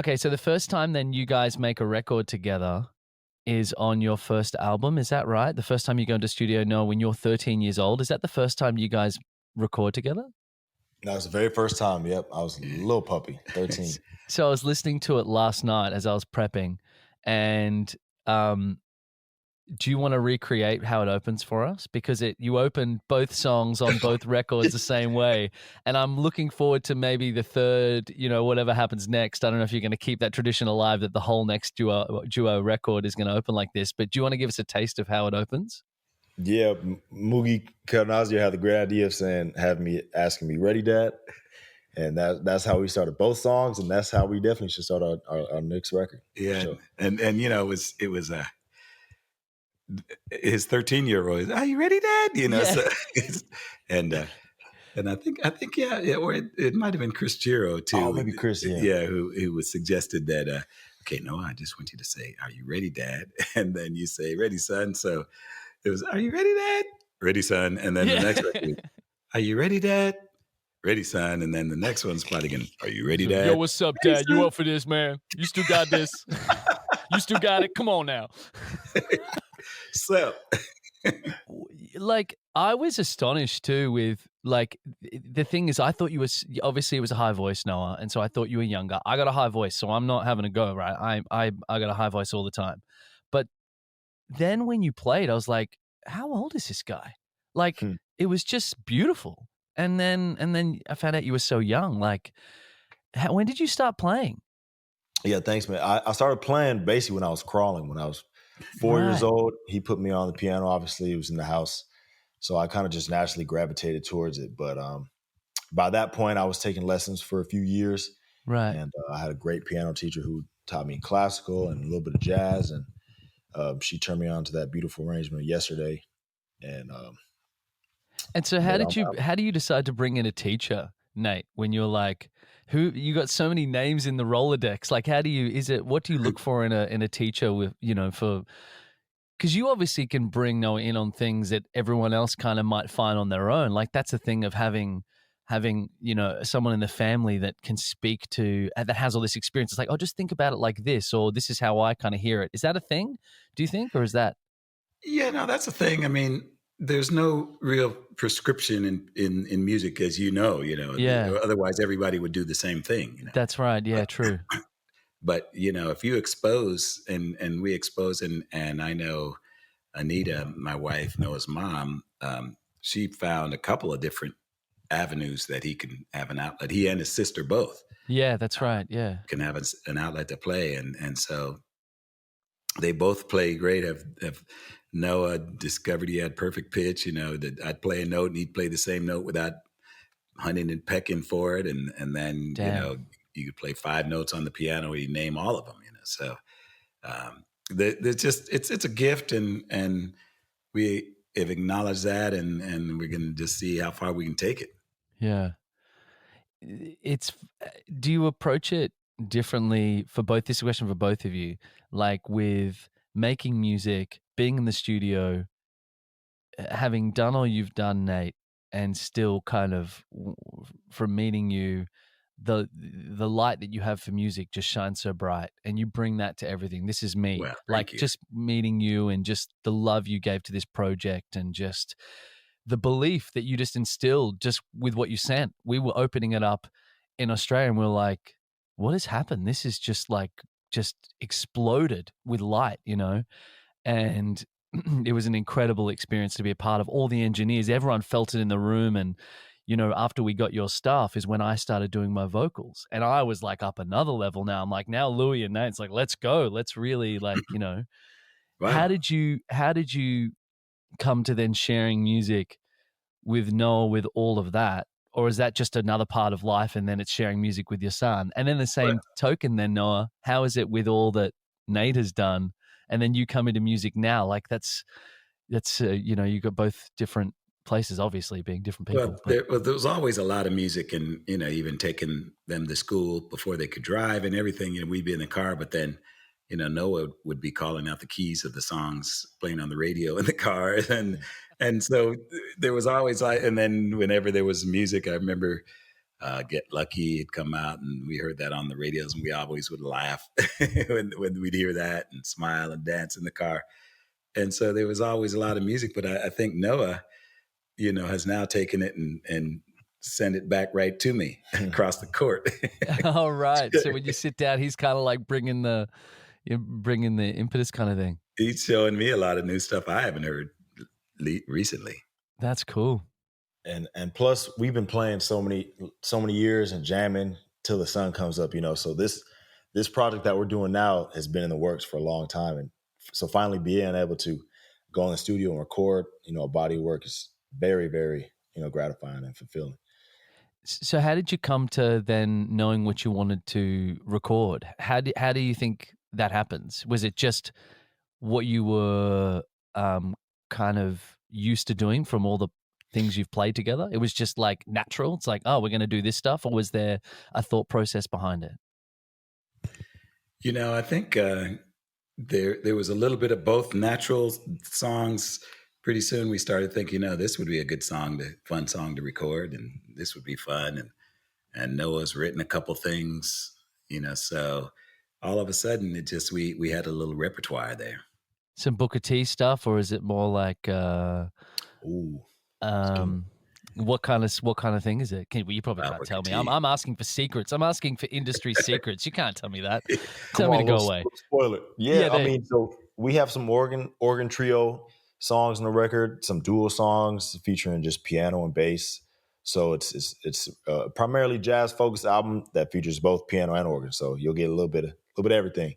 Okay, so the first time then you guys make a record together is on your first album, is that right? The first time you go into studio, Noah, when you're 13 years old, is that the first time you guys record together? That was the very first time. Yep. I was a little puppy, 13. So I was listening to it last night as I was prepping, and do you want to recreate how it opens for us? Because you open both songs on both records the same way, and I'm looking forward to maybe the third, whatever happens next. I don't know if you're going to keep that tradition alive that the whole next duo record is going to open like this, but do you want to give us a taste of how it opens? Yeah, Moogie Carnazio had the great idea of asking me, "Ready, Dad?" And that's how we started both songs, and that's how we definitely should start our next record. Yeah, sure. and it was his 13-year-old. Are you ready, Dad? Yeah. So, and I think yeah, or it might have been Chris Giro too. Oh, maybe Chris, yeah, who was suggested that. Okay, no, I just want you to say, "Are you ready, Dad?" And then you say, "Ready, son." So it was, "Are you ready, Dad?" "Ready, son." And then the next record, "Are you ready, Dad?" "Ready, son." And then the next one's probably going, "Are you ready, Dad?" "Yo, what's up, Dad? You up for this, man? You still got this? You still got it? Come on now." So, like, I was astonished too with, like, the thing is, I thought you was, obviously it was a high voice, Noah, and so I thought you were younger. I got a high voice, so I'm not having a go, right? I got a high voice all the time. But then when you played, I was like, how old is this guy? Like, it was just beautiful. And then I found out you were so young. Like, when did you start playing? Yeah, thanks, man. I started playing basically when I was crawling. When I was 4 years old, he put me on the piano. Obviously, it was in the house. So I kind of just naturally gravitated towards it. But by that point, I was taking lessons for a few years. Right. And I had a great piano teacher who taught me classical and a little bit of jazz. And she turned me on to that beautiful arrangement Yesterday. And so how do you decide to bring in a teacher, Nate, when you're like, you got so many names in the Rolodex? Like, what do you look for in a teacher with, because you obviously can bring Noah in on things that everyone else kind of might find on their own. Like, that's the thing of having someone in the family that can speak to, that has all this experience. It's like, oh, just think about it like this, or this is how I kind of hear it. Is that a thing, do you think, or is that? Yeah, no, that's a thing. I mean, there's no real prescription in music, as you know. Yeah. Otherwise, everybody would do the same thing. That's right. Yeah, true. But if you expose and we expose, and I know Anita, my wife, Noah's mom, she found a couple of different avenues that he can have an outlet. He and his sister both. Yeah, that's right. Yeah, can have an outlet to play, and so they both play great. Have Noah discovered he had perfect pitch, that I'd play a note and he'd play the same note without hunting and pecking for it. And then, you could play 5 notes on the piano and he'd name all of them, So there's just, it's a gift, and we have acknowledged that, and we're going to just see how far we can take it. Yeah. Do you approach it differently for both? This question for both of you, like with making music, being in the studio, having done all you've done, Nate, and still kind of from meeting you, the light that you have for music just shines so bright, and you bring that to everything. This is me. Well, like you. Just meeting you and just the love you gave to this project, and just the belief that you just instilled just with what you sent. We were opening it up in Australia and we were like, what has happened? This is just exploded with light, and it was an incredible experience to be a part of. All the engineers, everyone felt it in the room. And, after we got your stuff is when I started doing my vocals, and I was like up another level now. I'm like, now Louis and Nate's like, let's go. Let's really Wow. How did you come to then sharing music with Noah with all of that? Or is that just another part of life, and then it's sharing music with your son? And then the same token then, Noah, how is it with all that Nate has done, and then you come into music now? Like that's you got both different places, obviously, being different people. Well, there was always a lot of music, and even taking them to school before they could drive and everything. We'd be in the car, but then Noah would be calling out the keys of the songs playing on the radio in the car, and so there was always and then whenever there was music, I remember Get Lucky had come out, and we heard that on the radios, and we always would laugh when we'd hear that and smile and dance in the car. And so there was always a lot of music, but I think Noah, has now taken it and sent it back right to me across the court. All right. So when you sit down, he's kind of like bringing the impetus kind of thing. He's showing me a lot of new stuff I haven't heard recently. That's cool. And plus we've been playing so many years and jamming till the sun comes up, so this project that we're doing now has been in the works for a long time, and so finally being able to go in the studio and record a body of work is very, very gratifying and fulfilling. So how did you come to then knowing what you wanted to record? How do you think that happens? Was it just what you were kind of used to doing from all the things you've played together? It was just like natural. It's like, oh, we're going to do this stuff, or was there a thought process behind it? I think there was a little bit of both. Natural songs. Pretty soon we started thinking, this would be a good fun song to record, and this would be fun. And Noah's written a couple things, so all of a sudden it just, we had a little repertoire there. Some Booker T stuff, or is it more like, what kind of thing is it? You probably can't tell me. I'm asking for secrets. I'm asking for industry secrets. You can't tell me that. Tell me to go away. Spoiler. Yeah, I mean, so we have some organ trio songs on the record, some dual songs featuring just piano and bass. So it's primarily jazz focused album that features both piano and organ. So you'll get a little bit of everything.